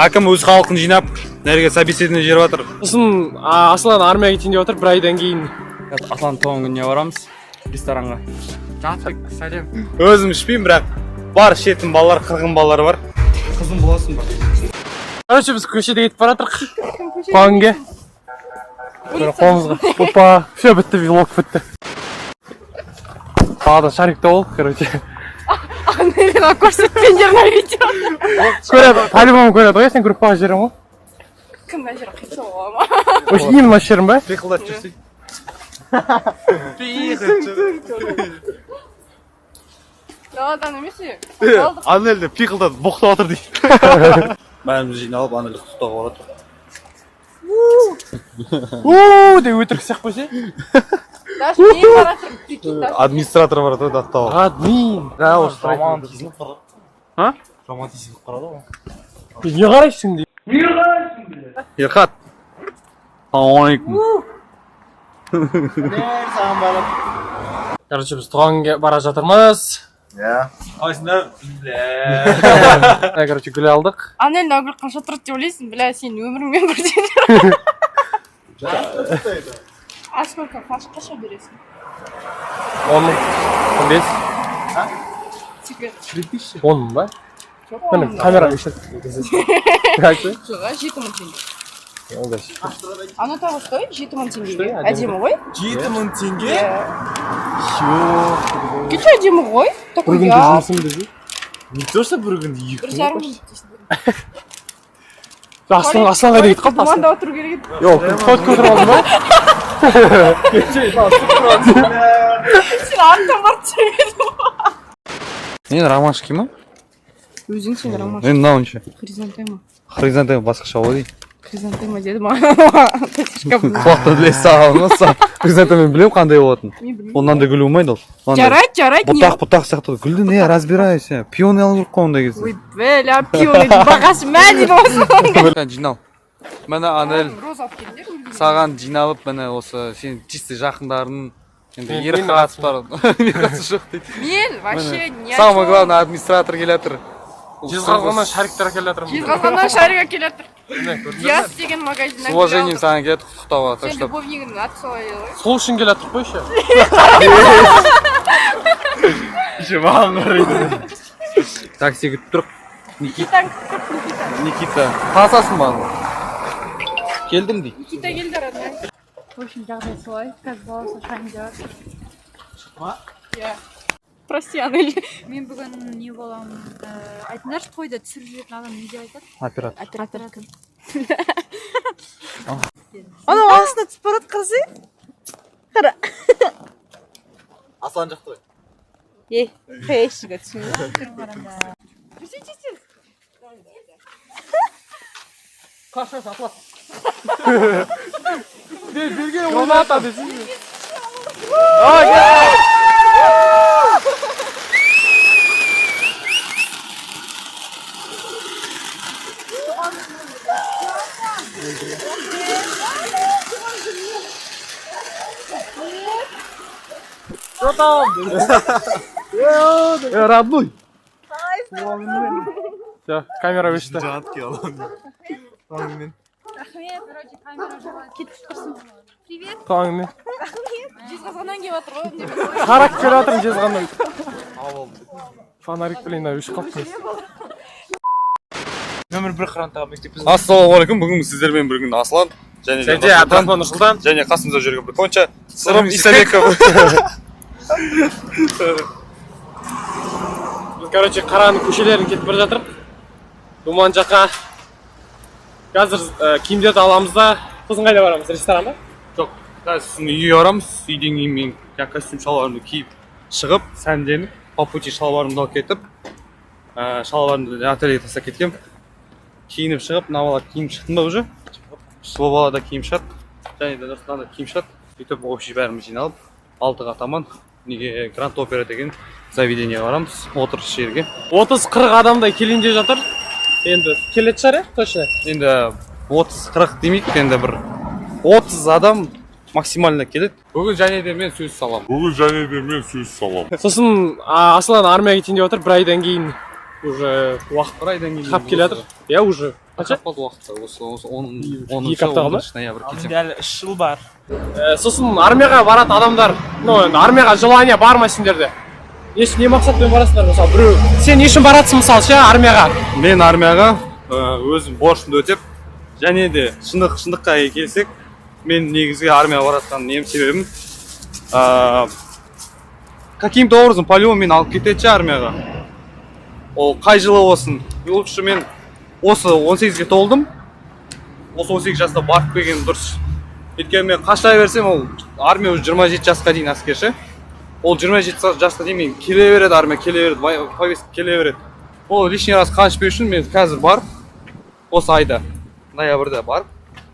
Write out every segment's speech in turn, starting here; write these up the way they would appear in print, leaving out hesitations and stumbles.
Әкім өз халқын жинап, нәрге собеседование жеріп жатыр. Сосын Аслан армияға кетейін деп отыр, бір айдан кейін. Аслан туған күніне барамыз ресторанға. Жатбек, сәлем. Өзім ішпеймін, бірақ бар шетін балалар, қырғын балалар бар. Қызым боласың ба? Короче, біз көшеде кетіп бара жатырық. Қуанге. Қолымызға. Опа, все бітті, влог бітті. Тағы шарикте бол, короче. Анелина көрсетпендер на видео. Көреді, по-любому көреді ғой, сен көріп қалған жерің ғой. Кім мына жер қиса бола ма? Осы ең мына жерің ба? Пиқылдап жүрсей. Даладан емес пе? Анелді пиқылдап боқтап отыр дейді. Бәріміз жиналып, Анелді құттықтауға барады. Деп өтірік сияқты қойса. Даже не бара тұрып, прикинь, даже. Администратор барады ғой, даттауға. Админ. Да, осы Романтизм қырады. А? Романтизм қырады ғой. Не қарайсың дейді. Ерхат. Ассалаумалейкум. Короче, біз туғанға бара жатырмыз. Айсыңдар. Короче, гүл алдық. Анел нагүл қанша тұрды деп ойлайсың? Бля, сен өміріңмен көрсетер. А сколько? Қанша бересің? 10 мың. 15. Тебе 10 мың ба? Міне, камера өшірді. Как ты? Жоға, 7 мың теңге. Олдаш. Ана тағы стоит 7 мың теңгеге. Әдемі ғой? 7 мың теңге? Кеше әдемі ғой? Бір күнде жұмысым деді. Не то, что бір күнде 2 1,5 мың дейсің. Асланға дейт қалды. Думанда отыру керек еді. Жоқ, фотка отырып алдым ба? Сен артынан барып түсірмедің. Мен ромашки ма? Өзің сен ромашка. Мен мынауын ше. Хризантема. Хризантема басқаша ғой дейді. Хризантема деді маған. Құлақтан ілес сағалмаса. Хризантема мен білем қандай болатын. Онан да гүл болмайды ол. Жарайды. Бұтақ сияқты. Гүлді не разбирайся. Пионы алып жүріп қойында кезде. Ой, бля, пионы бағасы мәден осы. Жинал. Міне Анел Роза алып келіңдер. саған жиналып, міне осы сен чисті жақындарың енді ерік қатысып бар. Мен қатысы жоқ дейді. Мен вообще не Самое главное администратор келатыр. Жезқазғаннан шариктер әкеліп жатырмын. Жезқазғаннан шарик әкеліп жатыр. Яс деген магазиннан. С уважением саған келеді құттықтауға. Сен любовнигін аты солай еді ғой. Сол үшін келіп жатырық қой еще. Еще маған қарайды. Такси күтіп тұрып. Никита. Тасасын маған. Келдім дейді. Никита келді родной. В общем, жағдай солай. Қазір баласы шайын деп жатыр. Шықма? Иә. Прости, Анель. Мен бүгін не боламын? Айтыңдаршы, тойда түсіріп жүретін адам не деп айтады? Оператор. Оператор. Ана астына түсіп барады қарасай. Қара. Аслан жақты ғой. Қайшыға түсін. Қашас, атлас. Берген оны ата десің. Что там? Родной. Все, камера өшті. Рахмет, вроде камера жала. Кетіп тұрсын. Привет. Туғаныңмен. Жезқазғаннан келіп жатыр ғой. Қарап келіп жатырмын Жезқазғаннан. Фонарик білейін, өшіп қалыппыз. Нөмір 1 қырантағы мектеппіз. Ассалаумағалейкум. Бүгін сіздермен бір күн Аслан және Абдрахман Нұрсұлтан және қасымызда жүрген бір қонша Сырым Исабеков. Біз, короче, Қараның көшелерін кетіп бара жатырық. Думан жаққа. Қазір киімдерді аламыз да. Сосын қайда барамыз? Ресторан ба? Жоқ, қазір үйге барамыз. Үйден кейін мен костюм шалбарымды киіп шығып, сәнденіп, по пути шалбарымды алып кетіп, шалбарымды ательеге тастап кеткем. Киініп шығып, мына бала киініп шықтым ба уже? Сол бала да киініп шығады. Және де Нұрсұлтан да киініп шығады. Сөйтіп общий бәріміз жиналып, 6-ға таман неге Гранд Опера деген заведение барамыз, отырыс жерге. 30-40 адамдай келейін деп жатыр. Енді келетін шығар, точно. Енді 30-40 демейік, енді бір 30 адам максимально келеді. Бүгін және де мен сөз салам. Сосын Аслан армияға кетейін деп отыр, бір айдан кейін. уже уақыт бір айдан кейін тап келе жатыр. Иә, уже. қанша қалды уақытта осы 2 апта қалды ма? ноябрь кетсем. Әлі 3 жыл бар. Сосын армияға баратын адамдар, ну енді армияға желание бар ма сендерде? Не мақсатпен барасыңдар мысалы біреу? Сен не үшін барасың мысалы ше армияға? Мен армияға өзім борышымды өтеп, және де шындыққа келсек, мен негізгі армияға баратқан нем себебім каким-то образом по-любому мені алып кетеді армияға. Ол қай жылы болсын. Лучше мен осы 18-ге толдым. Осы 18 жаста барып келгенім дұрыс. Өйткені мен қаштай берсем, ол армия уже 27 жасқа дейін әскерші. Ол 27 жасқа дейін мен келе береді, армия келе береді, повестка келе береді. Ол лишний раз қаншпай үшін мен қазір барып, осы айда, ноябрьда барып,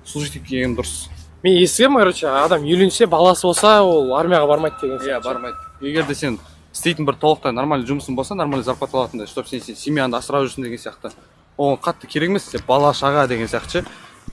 служить етіп келгенім дұрыс. Мен естігемін, короче, адам үйленсе, баласы болса, ол армияға бармайды деген сияқты. Иә, бармайды. Егер де сен істейтін бір толықтай нормальный жұмысың болса, нормальный зарплата алатындай, чтобы сен семьяңды асырап жүрсің деген сияқты. Оған қатты керек емес, сен бала шаға деген сияқты.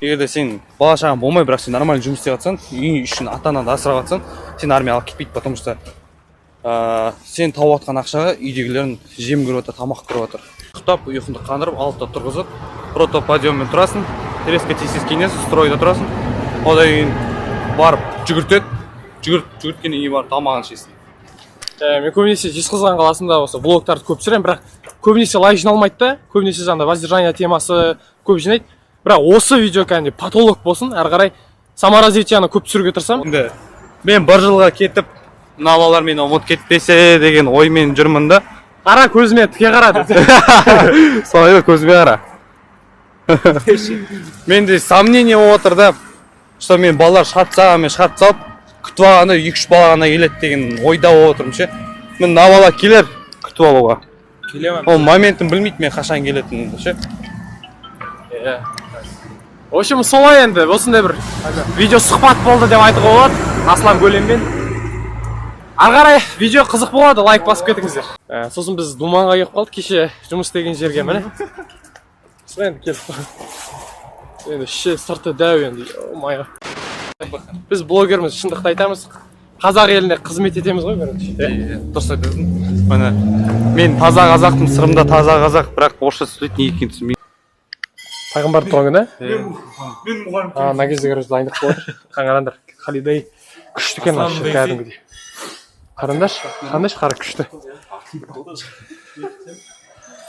Егер де сен бала шағаң болмай, бірақ сен нормальный жұмыс істеп жатсаң, үй үшін ата-анаңды асырап жатсаң, сен армияға алып кетпейді, потому что сен тауып жатқан ақшаға үйдегілерін жем көріп жатыр, тамақ көріп жатыр. Ұйықтап, ұйқыңды қандырып, алтыда тұрғызып, рото подъеммен тұрасың, тереске тез киінесің, стройда тұрасың. Одан кейін барып жүгіртеді, жүгірткеннен кейін барып тамағын ішесің. Мен көбінесе Жезқазған қаласында осы блогтарды көп түсіремін, бірақ көбінесе лайк жиналмайды да, көбінесе жаңағыдай воздержание темасы көп жинайды. Бірақ осы видео кәдімгідей потолок болсын, әрі қарай саморазвитияны көп түсіруге тырысамын. Енді мен бір жылға кетіп, мына балалар мені ұмытып кетпесе деген оймен жүрмін да. Қара көзіме тіке қара деді. Солай көзіме қара. Менде сомнение болып отыр да, что мен балалар шарт салып, күтіп алғанда 2-3 бала ғана келеді деген ойда болып отырмын ше. Мен мына бала келер күтіп алуға. Ол моментін білмейді мен қашан келетінімді ше. В общем, солай енді, осындай бір видео сұхбат болды деп айтуға болады, Аслан Көлеммен. Ары қарай видео қызық болады, лайк басып кетіңіздер. Сосын біз Думанға келіп қалдық, кеше жұмыс істеген жерге міне. Енді келіп қалдық. Енді іші сырты дәу енді, майға. Біз блогерміз, шындықты айтамыз. Қазақ еліне қызмет етеміз ғой, короче. Дұрыс айтасың. Міне, мен таза қазақпын, сырымда таза қазақ, бірақ орысша сөйлейтін екенін түсінбеймін. Пайғамбарды туған күні? Мен мұғалім. Мына кезде короче дайындық болып отыр. Қараңдар, Халидай күшті екен кәдімгідей. Қараңдаршы, қандай қара күшті.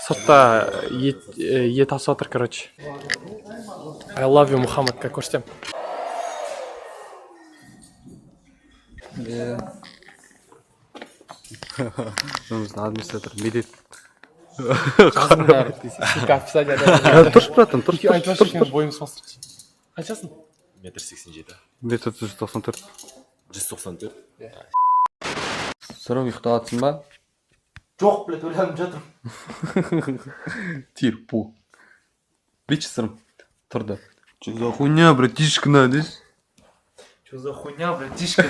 Сыртта ет асып жатыр, короче. I love you, Muhammad, как көрсетем. Нужно администратор медет. Как писать, Тұршы братан, тұршы. бойым салыстырып. Қаншасың? 1,87 Метр 194. 194. Сырым ұйықтаватсың ба? Жоқ, блядь, ойланып жатырмын. Тир, пу. Бич сырым. Тұрды. Че за хуйня, братишка, надеюсь? Что за хуйня, братишка?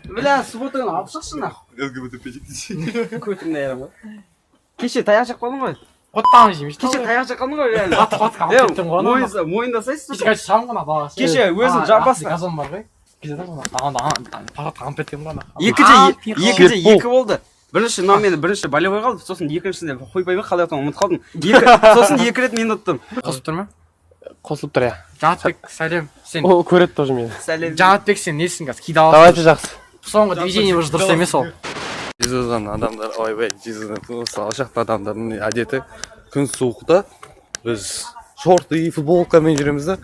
Бля, субботаны алып шықшы нахуй. Көтіңді айырым ғой. Кеше таяқ жақ қалдың ғой. Қоттағын жеймеш. Кеше таяқ жақ қалдың ғой реально. Қатты алып кеттің ғой. Мойындасайсыз. Кеше шам ғана баласы. Кеше өзің жабасың. Газон бар ғой. Кеше парад қағып кеткен ғой. Екіде екі болды. Бірінші мына бірінші болевой қалды, сосын екіншісінде қойбай қалай отын ұмыт қалдым. Сосын екі рет мен ұттым. Қосып тұр ма? Қосылып тұр, иә. Жанатбек, сәлем. Сен Ол көреді тоже мені. Жанатбек, сен несің қазір? Кейде аласың. Давайте жақсы. Соңғы движение уже дұрыс емес ол. Жезқазған адамдар, ойбай, Жезқазған алшақты адамдардың әдеті күн суықта біз шорты, футболкамен жүреміз да,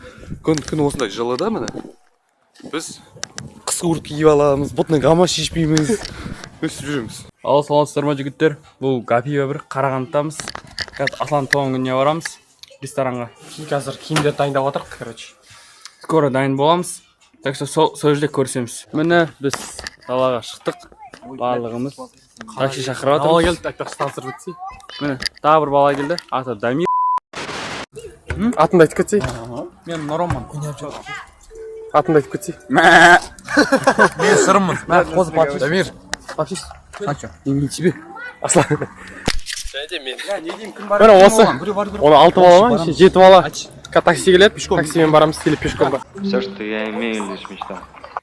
күн осындай жылы да міне. Біз қысқы куртка киіп аламыз, бұтны гамма шешпейміз, өстіп жүреміз. Ал саламатсыздар ма жігіттер? Бұл Гапиева бір Қарағандыдамыз. Қазір Аслан туған күніне барамыз ресторанға. Қазір киімдер дайындап отырық, короче. Скоро дайын боламыз. Так что сол жерде көрсеміз. Міне біз далаға шықтық. Барлығымыз такси шақырып Бала жатырмыз. келді, айтпақшы таныстырып өтсей. Міне тағы бір бала келді. Аты Дамир. Атыңды айтып кетсей. Мен Нұроман. Атыңды айтып кетсей. Мен сырыммын. Қозып атып. Дамир. Подпись. А чё? Именно тебе. Аслан. Міне осы. Оны 6 бала ма? 7 бала. Такси келеді. Таксимен барамыз, келіп пешком бар. Все, что я имею, лишь мечта.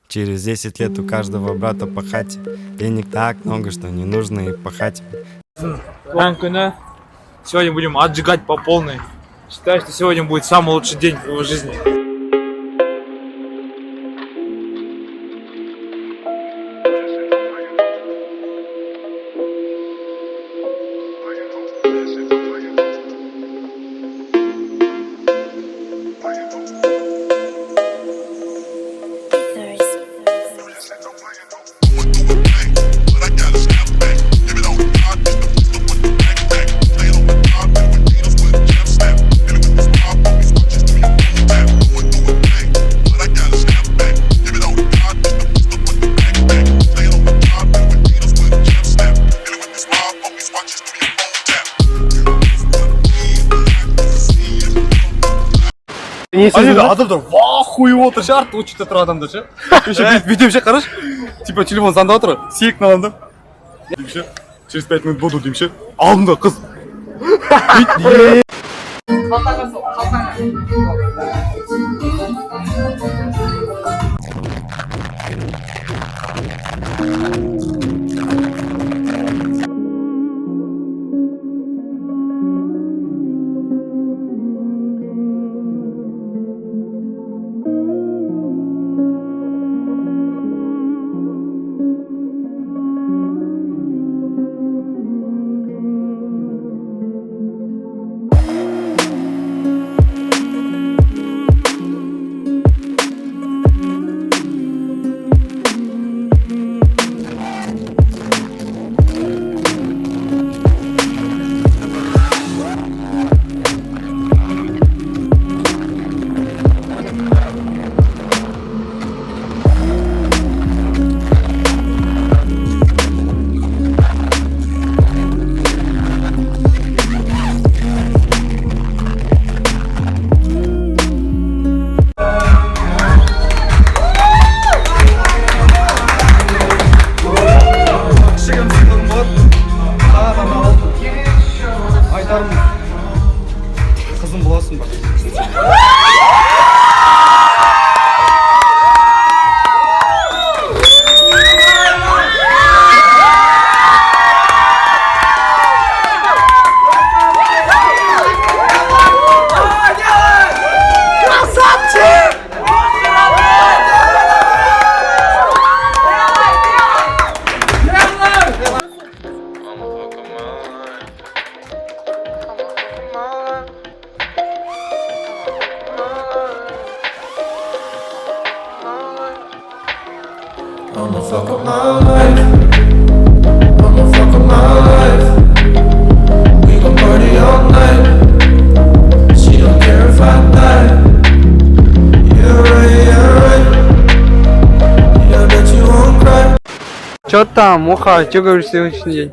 Через 10 лет у каждого брата по хате. Денег так много, что не нужно и пахать. Күні. Сегодня будем отжигать по полной. Считаю, что сегодня будет самый лучший день в его жизни. Адамдар вах қойып отыр шарт учетте тұрған адамдар ше. Бүйтіп ше қараш. Типа телефон звондап отыр. Сиек аламын да. Через 5 минут буду деймін ше. Алдымда қыз. Қызым боласың ба? I'ma fuck up my life. I'ma fuck up my life. We gon' party all night. She don't care if I die. Yeah right, yeah right. Yeah, I bet you won't cry. Чё там, Муха, чё говоришь сегодняшний день?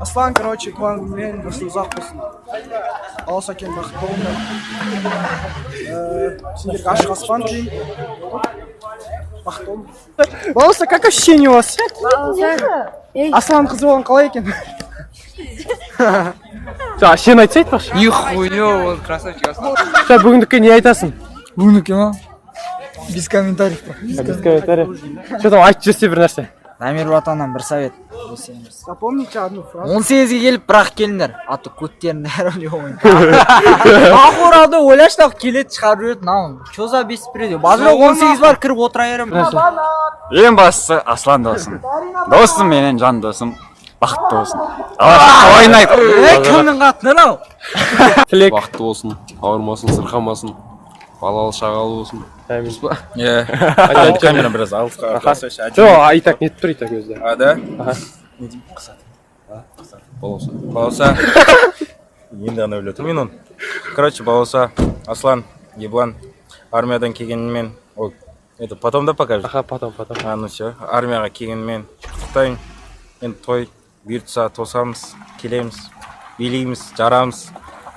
Аслан, короче, туған күнмен болсын, ұзақ болсын. Аласа екен бақыт болыңдар. Сендерге ашық аспан тілеймін. Бақыт болыңдар. Баласа, как ощущение у вас? Аслан қызы болған қалай екен? Сен айтса айтпақшы. Нихуя, он красавчик. Бүгіндікке не айтасың? Бүгіндікке ма? Без комментариев. Без комментариев. Что там айтып жүрсе бір нәрсе? Намир Батаннан бір совет. Запомните одну фразу. 18-ге келіп бірақ келіңдер. Аты көттерін әрі ойын. Ақуралды ойлашы да келет шығарып жүреді. Науын. Чо за бесіп береді. Базыра 18 бар кіріп отыра беремін. Ең бастысы Аслан досым. Досым менен жан досым. Бақытты болсын. Ойнайық. Кімнің қатыныр ау? Тілек. Бақытты болсын, ауырмасын, сырқамасын, балалы шағалы болсын. Әміз ба? Камера біраз алысқа. Жоқ, айтақ нетіп тұр айтақ өзді. Да? Не деймін, қысады. Болса. Баласа. Енді ғана өлі тұрмын он. Короче, баласа, Аслан, еблан, армиядан келгенімен, это потом да покажешь? Аха, потом. Ну все, армияға келгенімен құттықтайын. Енді той, бұйыртса тосамыз, келеміз, билейміз, жарамыз.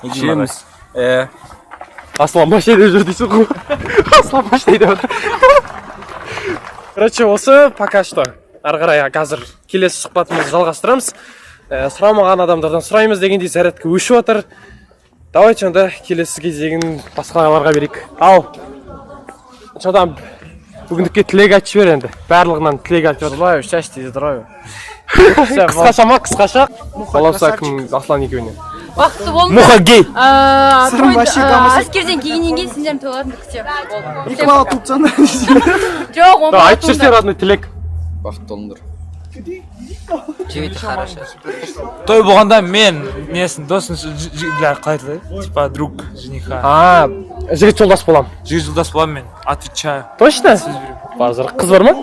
Жеміз. Аслан машинада жүр дейсің ғой. Аслан машинада отыр. Короче, осы пока что. Ары қарай қазір келесі сұхбатымызды жалғастырамыз. Сұрамаған адамдардан сұраймыз дегендей зарядка өшіп отыр. Давайте онда келесі кезегін басқаларға берейік. Ал. Çoğdan Бүгіндікке тілек айтып жібер енді. Барлығынан тілек айтып жатыр. Желаю счастья и здоровья. Қысқаша ма, қысқаша? Балауса кім Аслан екеуіне? Бақытты болыңдар. Муха гей. Әскерден келгеннен кейін сендердің тойларыңды күтемін. 2 бала туып жатсаңдар. Жоқ, он бала Айтып жүрсеңдер родной тілек. Бақытты болыңдар. Живите хорошо. Той болғанда мен менің досым жігітлер қайтылды. Типа друг жениха. Жігіт жолдас болам. Жігіт жолдас боламын мен. Отвечаю. Точно? Базар. Қыз бар ма?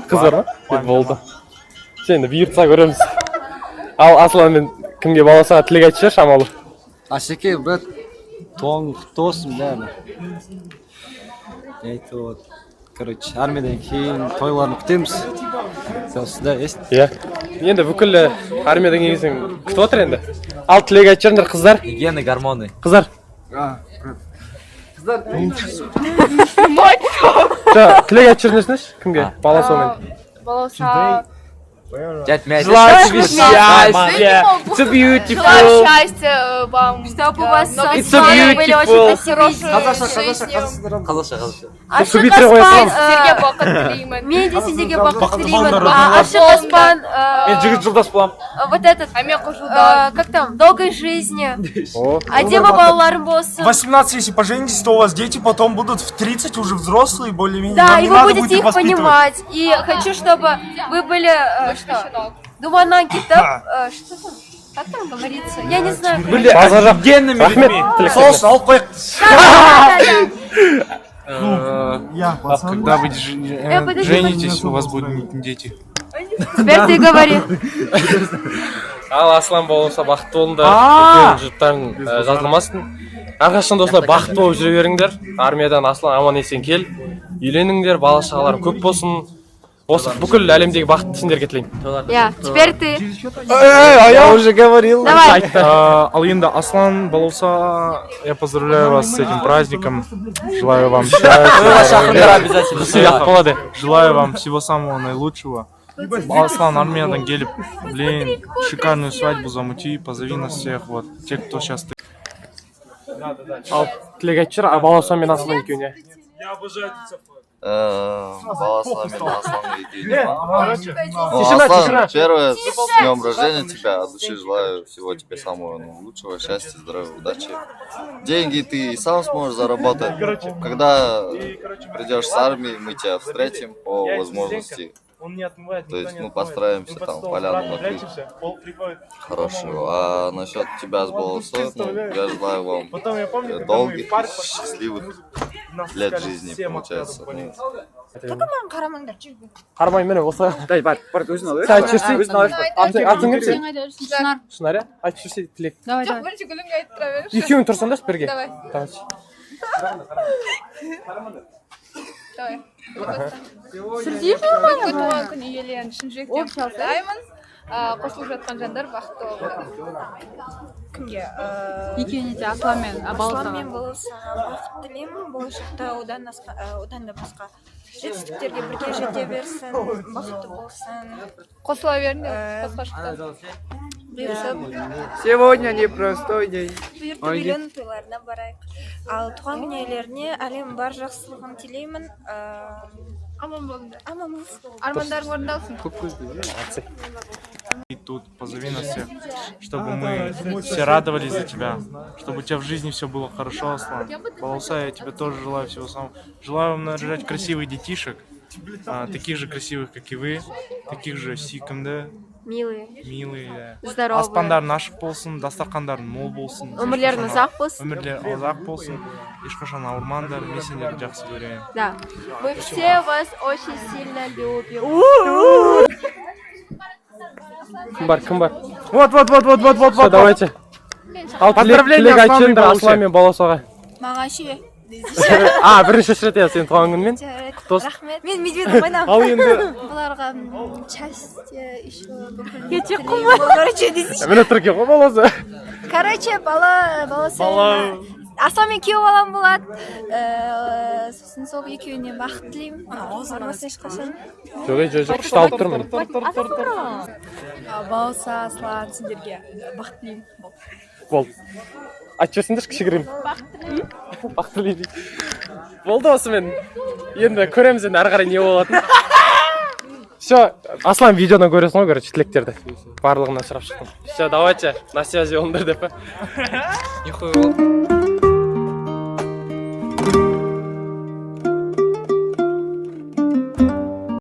Қыз бар ма? Болды. Сені бұйыртса көреміз. Ал Аслан мен кімге баласаға тілек айтып жібер, шамалы. Асеке, брат, туың құтты болсын, бәрі. Айтып вот. Короче, армиядан кейін тойларын күтеміз. Осында есть? Иә. Енді бүкіл армиядан келгенсің күтіп отыр енді. Ал тілек айтып жүріңдер қыздар. Гены гормоны. Қыздар. Қыздар. Тілек айтып жүріңдерші кімге? Баласамен. Балауса. Дядь Мяч. Желаю тебе счастья. It's beautiful. Желаю счастья вам. Чтобы у вас It's были очень красивые Қазақша. Ашық аспан, сендерге бақыт тілеймін. Мен де сендерге бақыт тілеймін. Ашық аспан, Мен жігіт жолдас боламын. вот этот, как там, долгой жизни. Әдемі балаларым болсын. 18, если поженитесь, то у вас дети потом будут в 30 уже взрослые, более-менее. Да, Вам и не вы надо будете будет их воспитывать. понимать. И хочу, чтобы вы были, думаннан кетіп, что там? Как там говорится? Я не знаю. Были офигенными людьми. Соус алып қояйық. Когда вы женитесь, у вас будут дети. Теперь ты говори. Ал Аслан болса бақытты болыңдар. Екеуің жұрттарың жазылмасын. Әрқашан да осылай бақытты болып жүре беріңдер. Армиядан Аслан аман есен кел. Үйленіңдер, бала шағаларың көп болсын. Осы бүкіл әлемдегі бақытты сендерге тілеймін. Я, теперь ты. Я уже говорил. Давай. Ал енді Аслан Балауса, я поздравляю вас с этим праздником. Желаю вам счастья. Желаю вам всего самого наилучшего. Аслан армиядан келіп, блин, шикарную свадьбу замути, позови нас всех, вот, те, кто сейчас... Ал тілек айтып жүр, Балауса мен Аслан екеуіне. Я обожаю Балауса мен Аслан екеуіне. Аслан, первое, с днем рождения тебя, от души желаю всего тебе самого лучшего, счастья, здоровья, удачи. Деньги ты сам сможешь заработать. Когда придешь с армии, мы тебя встретим по возможности. То есть, постараемся там поляну накрыть хорошего. А насчет тебя с Балаусой, я желаю вам долгих, счастливых лет жизни, получается. Қарамай мені осы. Дай, бар, өзін ал. Сәл жүрсей. Атың кім сен? Шынар, иә? Айтып жүрсей тілек. Давай, давай. Бірінші гүліңді айтып тұра берші. Екеуің тұрсаңдаршы бірге. Давай. Давай. Сүрдеймін Бүгінгі туған күн иелерін шын жүректен құттықтаймын. Қосылып жатқан жандар бақытты болсын. Кімге? Екеуіне де Аслан мен Балаусаға. Бақыт тілеймін. Болашақта одан да басқа жетістіктерге бірге жете берсін, бақытты болсын. Қосыла беріңдер, басқа Сегодня непростой день. Бұйыртып үйлену тойларына барайық. Ал туған күн иелеріне әлем бар жақсылығын тілеймін. Аман болыңдар. Аман болсын. Армандарың орындалсын. И тут позови нас всех, чтобы мы все радовались за тебя, чтобы у тебя в жизни все было хорошо, Аслан. Балауса, я тебе тоже желаю всего самого. Желаю вам нарожать красивых детишек, таких же красивых, как и вы, таких же сүйкімді, Милые. да. Здоровые. Аспандарың ашық болсын, дастархандарың мол болсын. Өмірлерің ұзақ болсын. Өмірлерің ұзақ болсын. Ешқашан ауырмаңдар, мен сендерді жақсы көремін. Да. Мы все вас очень сильно любим. Кім бар? Вот. Все, давайте. Ал тілек айтып жүріңдер Аслан мен Балаусаға. Маған ше. Бірінші рет я сен туған күнмен. Құтты болсын. Рахмет. Мен медведь ойнам. Ал енді. Оларға счастья еще. Кетек қылма. Короче, Мені түрке ғой Балауса. Балауса Асланмен күйеу балам болады. Сосын сол екеуіне бақыт тілеймін. Бармасын ешқашан. Жоқ, ұсталып тұрмын. Балса, Аслан, сендерге бақыт тілеймін. Болды. Айтып жіберсеңдерші кішігірім. Бақыт тілеймін. Болды осымен. Енді көреміз енді ары қарай не болатынын. Все, Аслан видеодан көресің ғой, короче, тілектерді. Барлығынан сұрап шықтым. Все, давайте, на связи болыңдар деп. Нихуя.